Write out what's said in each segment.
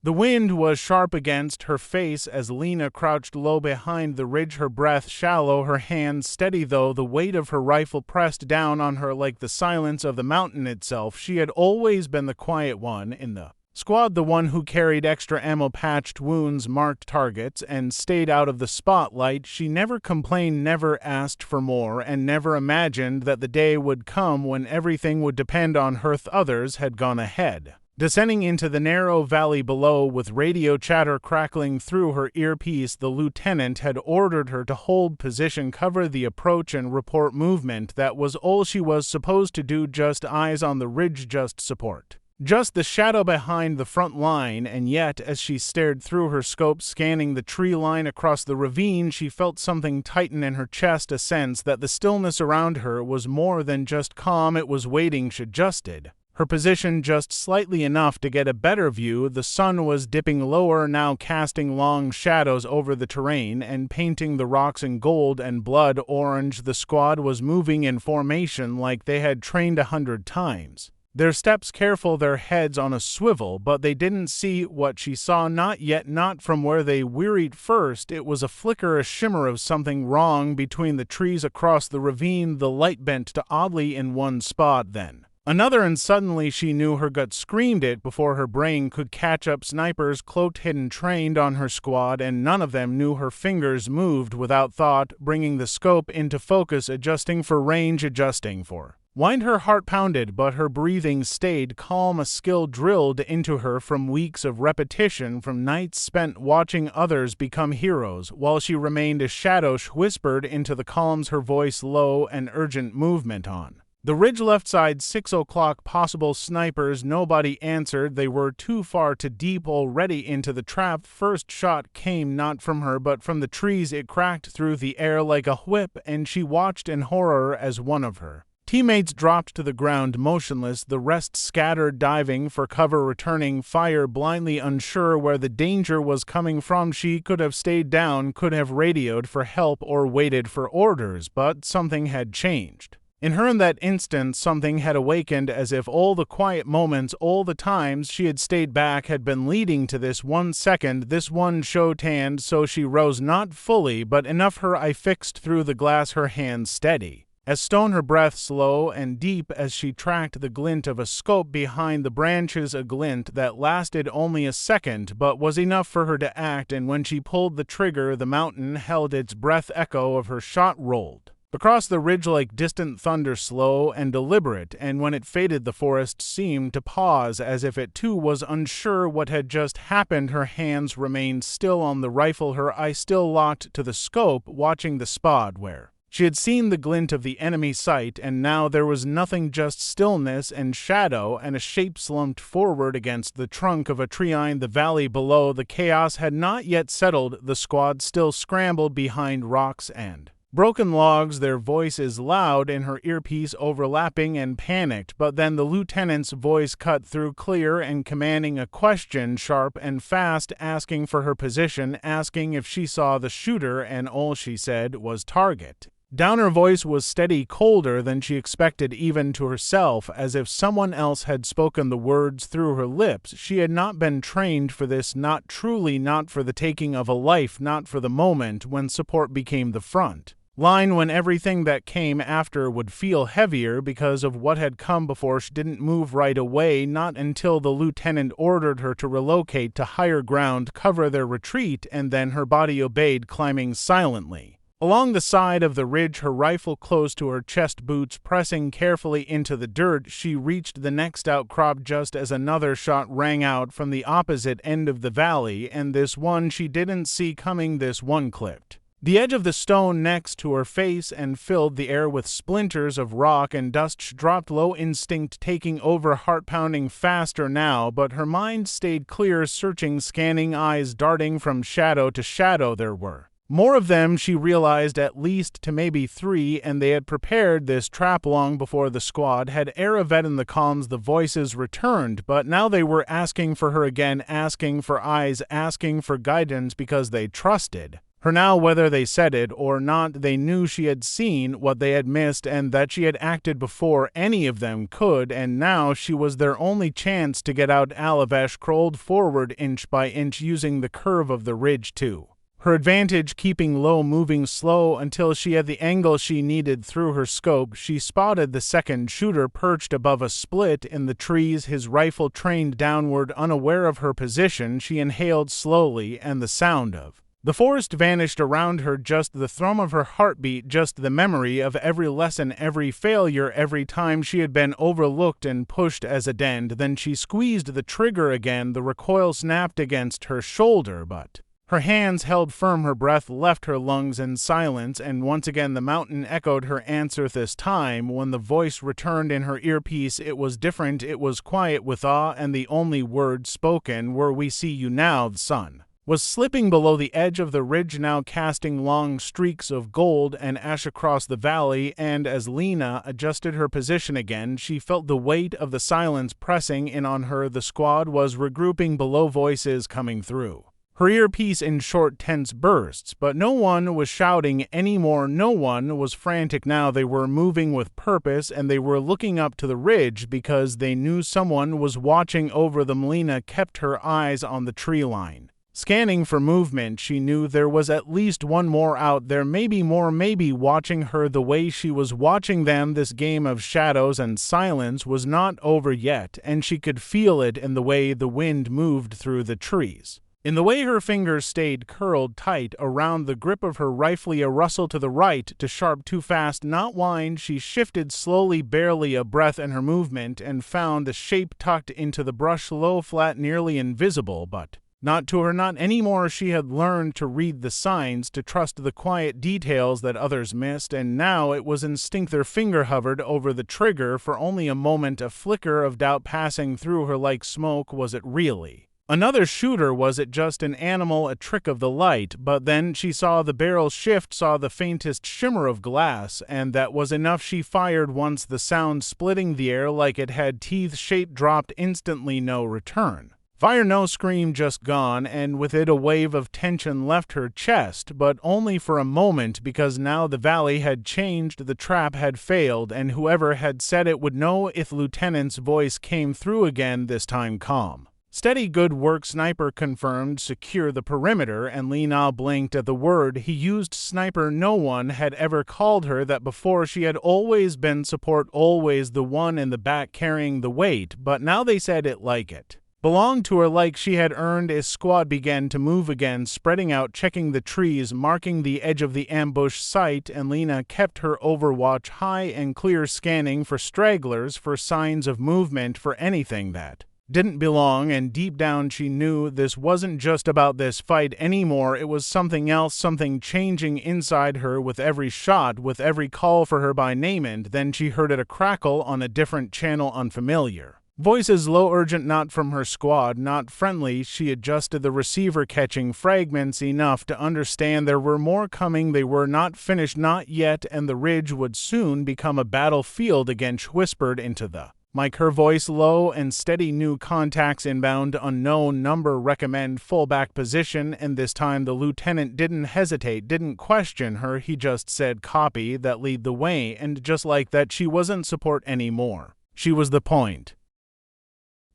The wind was sharp against her face as Lena crouched low behind the ridge, her breath shallow, her hands steady though the weight of her rifle pressed down on her like the silence of the mountain itself. She had always been the quiet one in the squad, the one who carried extra ammo, patched wounds, marked targets, and stayed out of the spotlight. She never complained, never asked for more, and never imagined that the day would come when everything would depend on her. Others had gone ahead. Descending into the narrow valley below with radio chatter crackling through her earpiece, the lieutenant had ordered her to hold position, cover the approach, and report movement. That was all she was supposed to do, just eyes on the ridge, just support. Just the shadow behind the front line, and yet as she stared through her scope scanning the tree line across the ravine, she felt something tighten in her chest, a sense that the stillness around her was more than just calm, it was waiting. She adjusted her position just slightly enough to get a better view. The sun was dipping lower now, casting long shadows over the terrain and painting the rocks in gold and blood orange. The squad was moving in formation like they had trained 100 times. Their steps careful, their heads on a swivel, but they didn't see what she saw, not yet, not from where they wearied first. It was a flicker, a shimmer of something wrong between the trees across the ravine. The light bent to oddly in one spot, then another, and suddenly she knew. Her gut screamed it before her brain could catch up. Snipers, cloaked, hidden, trained on her squad, and none of them knew. Her fingers moved without thought, bringing the scope into focus, adjusting for range, adjusting for wind. Her heart pounded, but her breathing stayed calm, a skill drilled into her from weeks of repetition, from nights spent watching others become heroes, while she remained a shadow. She whispered into the columns, her voice low and urgent. Movement on the ridge left side, 6 o'clock. Possible snipers. Nobody answered. They were too far, too deep already into the trap. First shot came not from her but from the trees. It cracked through the air like a whip, and she watched in horror as one of her teammates dropped to the ground motionless. The rest scattered, diving for cover, returning fire blindly, unsure where the danger was coming from. She could have stayed down, could have radioed for help or waited for orders, but something had changed. In her in that instant, something had awakened, as if all the quiet moments, all the times she had stayed back, had been leading to this 1 second, this one showed hand. So she rose, not fully, but enough. Her eye fixed through the glass, her hands steady as stone, her breath slow and deep as she tracked the glint of a scope behind the branches, a glint that lasted only a second but was enough for her to act. And when she pulled the trigger, the mountain held its breath. Echo of her shot rolled across the ridge like distant thunder, slow and deliberate, and when it faded the forest seemed to pause, as if it too was unsure what had just happened. Her hands remained still on the rifle, her eye still locked to the scope, watching the spot where she had seen the glint of the enemy sight, and now there was nothing, just stillness and shadow, and a shape slumped forward against the trunk of a tree in the valley below. The chaos had not yet settled. The squad still scrambled behind rocks and broken logs, their voices loud in her earpiece, overlapping and panicked. But then the lieutenant's voice cut through, clear and commanding, a question sharp and fast, asking for her position, asking if she saw the shooter, and all she said was target. Down, her voice was steady, colder than she expected even to herself, as if someone else had spoken the words through her lips. She had not been trained for this, not truly, not for the taking of a life, not for the moment when support became the front line, when everything that came after would feel heavier because of what had come before. She didn't move right away, not until the lieutenant ordered her to relocate to higher ground, cover their retreat, and then her body obeyed, climbing silently along the side of the ridge, her rifle close to her chest, boots pressing carefully into the dirt. She reached the next outcrop just as another shot rang out from the opposite end of the valley, and this one she didn't see coming. This one clipped the edge of the stone next to her face and filled the air with splinters of rock and dust. She dropped low, instinct taking over, heart pounding faster now, but her mind stayed clear, searching, scanning, eyes darting from shadow to shadow. There were more of them, she realized, at least to maybe 3, and they had prepared this trap long before the squad had Aravet in the comms. The voices returned, but now they were asking for her again, asking for eyes, asking for guidance because they trusted her now. Whether they said it or not, they knew she had seen what they had missed and that she had acted before any of them could, and now she was their only chance to get out. Alavesh crawled forward inch by inch, using the curve of the ridge to her advantage, keeping low, moving slow until she had the angle she needed. Through her scope, she spotted the second shooter perched above a split in the trees, his rifle trained downward. Unaware of her position, she inhaled slowly, and the sound of the forest vanished around her. Just the thrum of her heartbeat, just the memory of every lesson, every failure, every time she had been overlooked and pushed as a dend. Then she squeezed the trigger again. The recoil snapped against her shoulder, but her hands held firm. Her breath left her lungs in silence, and once again the mountain echoed her answer. This time, when the voice returned in her earpiece, it was different. It was quiet with awe, and the only words spoken were, "We see you now." The sun was slipping below the edge of the ridge now, casting long streaks of gold and ash across the valley, and as Lena adjusted her position again, she felt the weight of the silence pressing in on her. The squad was regrouping below, voices coming through her earpiece in short, tense bursts, but no one was shouting anymore. No one was frantic now. They were moving with purpose, and they were looking up to the ridge because they knew someone was watching over them. Lena kept her eyes on the tree line, scanning for movement. She knew there was at least one more out there, maybe more, maybe watching her the way she was watching them. This game of shadows and silence was not over yet, and she could feel it in the way the wind moved through the trees, in the way her fingers stayed curled tight around the grip of her rifle. A rustle to the right, too sharp, too fast, not wind. She shifted slowly, barely a breath in her movement, and found the shape tucked into the brush, low, flat, nearly invisible, but not to her, not anymore. She had learned to read the signs, to trust the quiet details that others missed, and now it was instinct. Their finger hovered over the trigger for only a moment, a flicker of doubt passing through her like smoke. Was it really another shooter? Was it just an animal, a trick of the light? But then she saw the barrel shift, saw the faintest shimmer of glass, and that was enough. She fired once, the sound splitting the air like it had teeth. Shape dropped instantly, no return. Fire, no scream, just gone, and with it a wave of tension left her chest, but only for a moment, because now the valley had changed, the trap had failed, and whoever had set it would know. If Lieutenant's voice came through again, this time calm, steady. "Good work, sniper confirmed. Secure the perimeter." And Lena blinked at the word he used, sniper. No one had ever called her that before. She had always been support, always the one in the back carrying the weight, but now they said it like it belonged to her, like she had earned. A squad began to move again, spreading out, checking the trees, marking the edge of the ambush site, and Lena kept her overwatch high and clear, scanning for stragglers, for signs of movement, for anything that didn't belong. And deep down she knew this wasn't just about this fight anymore. It was something else, something changing inside her with every shot, with every call for her by name. And then she heard it, a crackle on a different channel, unfamiliar voices, low, urgent, not from her squad, not friendly. She adjusted the receiver, catching fragments enough to understand there were more coming. They were not finished, not yet, and the ridge would soon become a battlefield again. She whispered into the mic, her voice low and steady. "New contacts inbound, unknown number, recommend fallback position." And this time the lieutenant didn't hesitate, didn't question her. He just said, "Copy that, lead the way." And just like that, she wasn't support anymore. She was the point.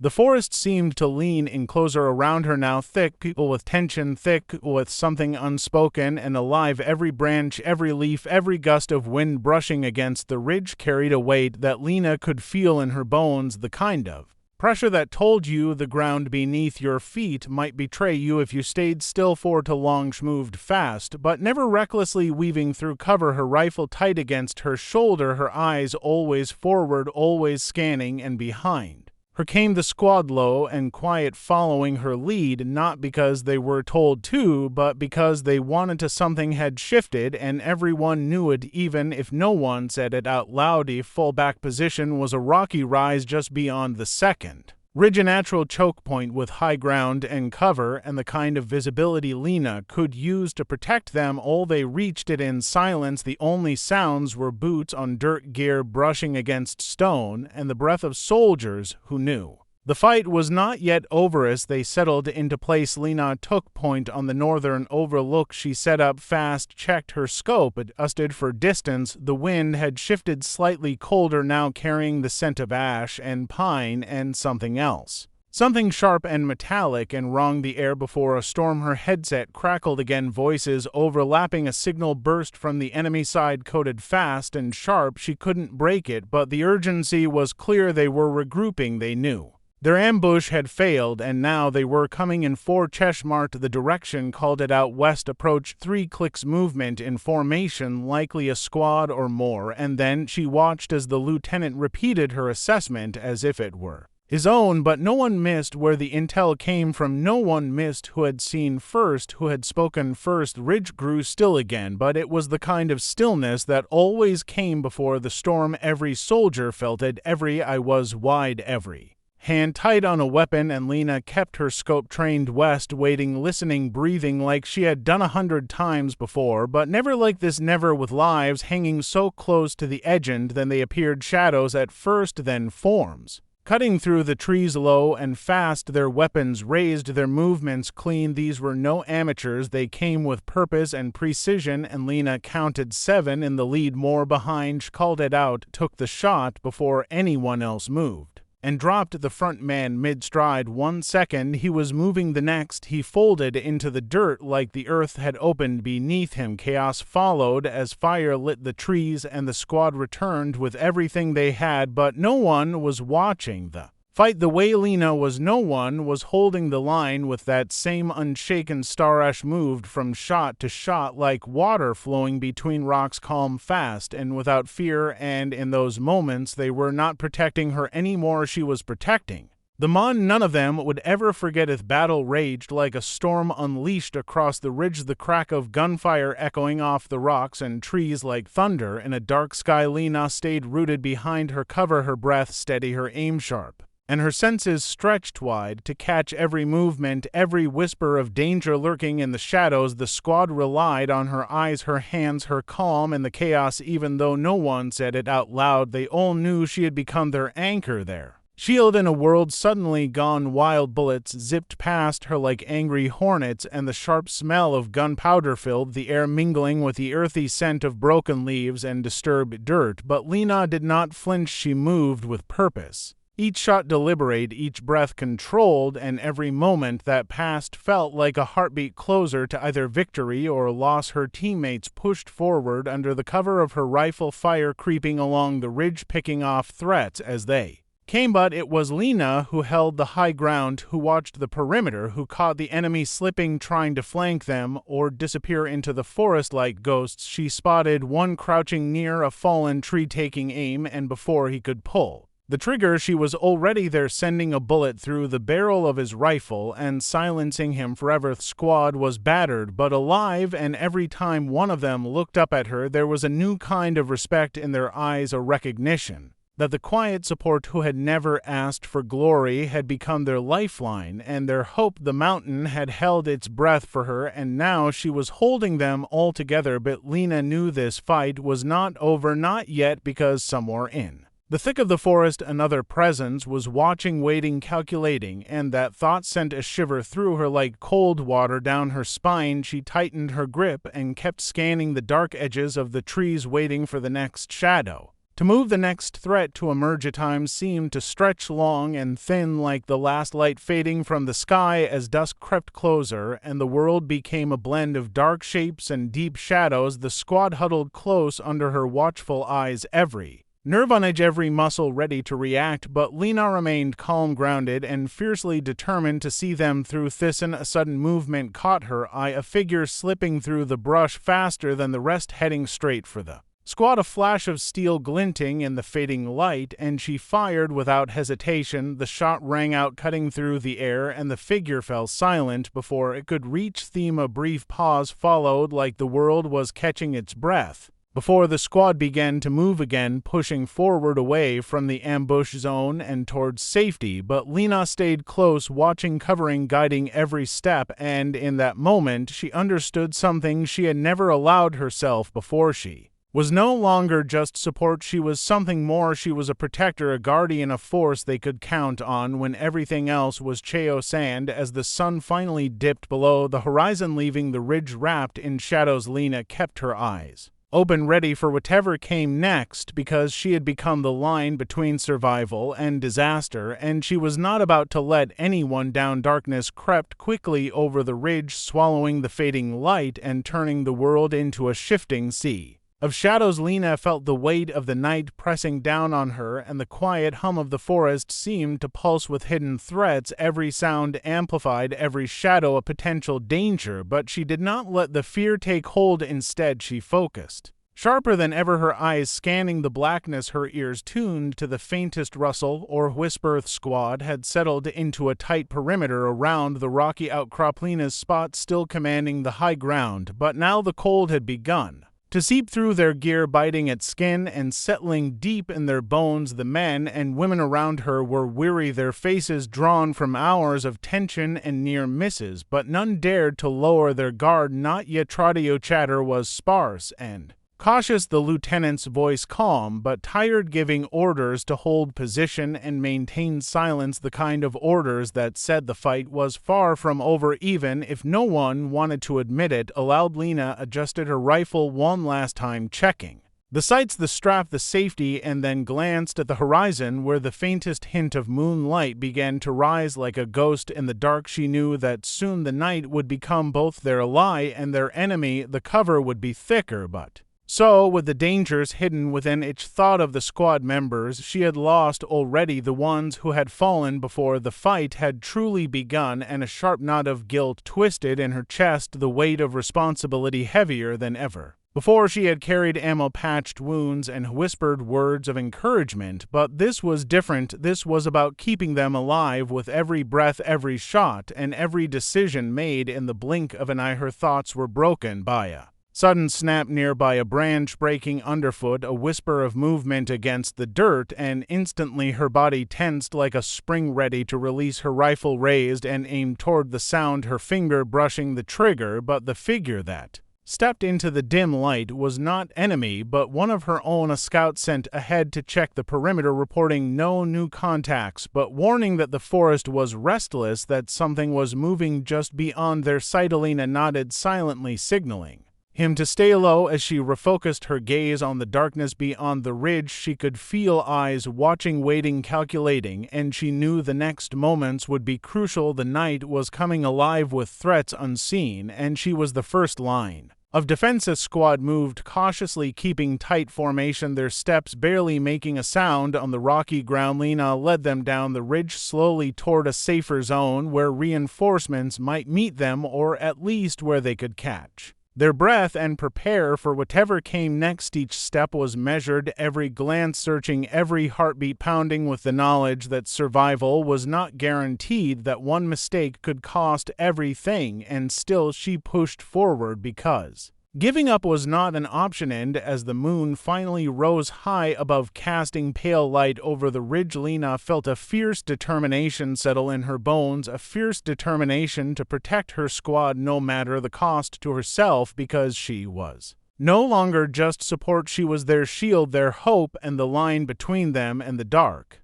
The forest seemed to lean in closer around her now, thick people with tension, thick with something unspoken and alive. Every branch, every leaf, every gust of wind brushing against the ridge carried a weight that Lena could feel in her bones, the kind of pressure that told you the ground beneath your feet might betray you if you stayed still for too long. She moved fast, but never recklessly, weaving through cover, her rifle tight against her shoulder, her eyes always forward, always scanning, and behind her came the squad, low and quiet, following her lead, not because they were told to, but because they wanted to. Something had shifted, and everyone knew it, even if no one said it out loud. A fallback position was a rocky rise just beyond the second ridge, a natural choke point with high ground and cover, and the kind of visibility Lena could use to protect them all. They reached it in silence. The only sounds were boots on dirt, gear brushing against stone, and the breath of soldiers who knew The fight was not yet over as they settled into place. Lena took point on the northern overlook. She set up fast, checked her scope, adjusted for distance. The wind had shifted slightly colder now, carrying the scent of ash and pine and something else. Something sharp and metallic, and wrung the air before a storm. Her headset crackled again, voices overlapping. A signal burst from the enemy side, coded fast and sharp. She couldn't break it, but the urgency was clear. They were regrouping, they knew. Their ambush had failed, and now they were coming in 4. Chesh marked the direction, called it out. West approach, 3 clicks movement in formation, likely a squad or more, and then she watched as the lieutenant repeated her assessment as if it were his own, but no one missed where the intel came from. No one missed who had seen first, who had spoken first. Ridge grew still again, but it was the kind of stillness that always came before the storm. Every soldier felt it, every eye was wide, every hand tight on a weapon, and Lena kept her scope trained west, waiting, listening, breathing like she had done 100 times before, but never like this, never with lives hanging so close to the edge. And then they appeared, shadows at first, then forms, cutting through the trees low and fast, their weapons raised, their movements clean. These were no amateurs, they came with purpose and precision, and Lena counted 7 in the lead, more behind. She called it out, took the shot before anyone else moved, and dropped the front man mid-stride. 1 second, he was moving. The next, he folded into the dirt like the earth had opened beneath him. Chaos followed as fire lit the trees, and the squad returned with everything they had, but no one was watching the fight the way Lena was. No one was holding the line with that same unshaken Starash moved from shot to shot like water flowing between rocks, calm, fast, and without fear. And in those moments they were not protecting her anymore, she was protecting the Mon. None of them would ever forget it. Battle raged like a storm unleashed across the ridge, the crack of gunfire echoing off the rocks and trees like thunder in a dark sky. Lena stayed rooted behind her cover, her breath steady, her aim sharp, and her senses stretched wide to catch every movement, every whisper of danger lurking in the shadows. The squad relied on her eyes, her hands, her calm in the chaos. Even though no one said it out loud, they all knew she had become their anchor, their shield in a world suddenly gone wild. Bullets zipped past her like angry hornets, and the sharp smell of gunpowder filled the air, mingling with the earthy scent of broken leaves and disturbed dirt. But Lena did not flinch, she moved with purpose. Each shot deliberate, each breath controlled, and every moment that passed felt like a heartbeat closer to either victory or loss. Her teammates pushed forward under the cover of her rifle fire, creeping along the ridge, picking off threats as they came. But it was Lena who held the high ground, who watched the perimeter, who caught the enemy slipping, trying to flank them or disappear into the forest like ghosts. She spotted one crouching near a fallen tree, taking aim, and before he could pull the trigger, she was already there, sending a bullet through the barrel of his rifle and silencing him forever. The squad was battered but alive, and every time one of them looked up at her, there was a new kind of respect in their eyes, a recognition that the quiet support who had never asked for glory had become their lifeline and their hope. The mountain had held its breath for her, and now she was holding them all together. But Lena knew this fight was not over, not yet, because somewhere in the thick of the forest another presence was watching, waiting, calculating, and that thought sent a shiver through her like cold water down her spine. She tightened her grip and kept scanning the dark edges of the trees, waiting for the next shadow to move, the next threat to emerge. At times seemed to stretch long and thin like the last light fading from the sky as dusk crept closer and the world became a blend of dark shapes and deep shadows. The squad huddled close under her watchful eyes, every nerve on edge, every muscle ready to react, but Lena remained calm, grounded, and fiercely determined to see them through. Thyssen, a sudden movement caught her eye, a figure slipping through the brush faster than the rest, heading straight for the squad. A flash of steel glinting in the fading light, and she fired without hesitation. The shot rang out, cutting through the air, and the figure fell silent before it could reach them. A brief pause followed, like the world was catching its breath, before the squad began to move again, pushing forward away from the ambush zone and towards safety. But Lena stayed close, watching, covering, guiding every step, and in that moment she understood something she had never allowed herself before. She was no longer just support, she was something more. She was a protector, a guardian, a force they could count on when everything else was chaos. And as the sun finally dipped below the horizon, leaving the ridge wrapped in shadows, Lena kept her eyes open, ready for whatever came next, because she had become the line between survival and disaster, and she was not about to let anyone down. Darkness crept quickly over the ridge, swallowing the fading light and turning the world into a shifting sea of shadows. Lena felt the weight of the night pressing down on her, and the quiet hum of the forest seemed to pulse with hidden threats. Every sound amplified, every shadow a potential danger, but she did not let the fear take hold. Instead, she focused, sharper than ever, her eyes scanning the blackness, her ears tuned to the faintest rustle or whisper. The squad had settled into a tight perimeter around the rocky outcrop, Lena's spot still commanding the high ground, but now the cold had begun to seep through their gear, biting at skin and settling deep in their bones. The men and women around her were weary, their faces drawn from hours of tension and near misses, but none dared to lower their guard. Not yet. Radio chatter was sparse and cautious, the lieutenant's voice calm but tired, giving orders to hold position and maintain silence, the kind of orders that said the fight was far from over, even if no one wanted to admit it aloud. Lena adjusted her rifle one last time, checking the sights, the strap, the safety, and then glanced at the horizon where the faintest hint of moonlight began to rise like a ghost in the dark. She knew that soon the night would become both their ally and their enemy. The cover would be thicker, but so, with the dangers hidden within each thought of the squad members she had lost already, the ones who had fallen before the fight had truly begun, and a sharp knot of guilt twisted in her chest, the weight of responsibility heavier than ever. Before, she had carried ammo-patched wounds and whispered words of encouragement, but this was different. This was about keeping them alive with every breath, every shot, and every decision made in the blink of an eye. Her thoughts were broken by a sudden snap nearby, a branch breaking underfoot, a whisper of movement against the dirt, and instantly her body tensed like a spring, ready to release. Her rifle raised and aimed toward the sound, her finger brushing the trigger, but the figure that stepped into the dim light was not enemy, but one of her own, a scout sent ahead to check the perimeter, reporting no new contacts, but warning that the forest was restless, that something was moving just beyond their sight. Lena nodded silently, signaling him to stay low. As she refocused her gaze on the darkness beyond the ridge, she could feel eyes watching, waiting, calculating, and she knew the next moments would be crucial. The night was coming alive with threats unseen, and she was the first line of defense. A squad moved cautiously, keeping tight formation, their steps barely making a sound on the rocky ground. Lena led them down the ridge slowly toward a safer zone where reinforcements might meet them, or at least where they could catch their breath and prepare for whatever came next. Each step was measured, every glance searching, every heartbeat pounding, with the knowledge that survival was not guaranteed, that one mistake could cost everything. And still she pushed forward, because giving up was not an option. And as the moon finally rose high above, casting pale light over the ridge, Lena felt a fierce determination settle in her bones, a fierce determination to protect her squad no matter the cost to herself, because she was no longer just support, she was their shield, their hope, and the line between them and the dark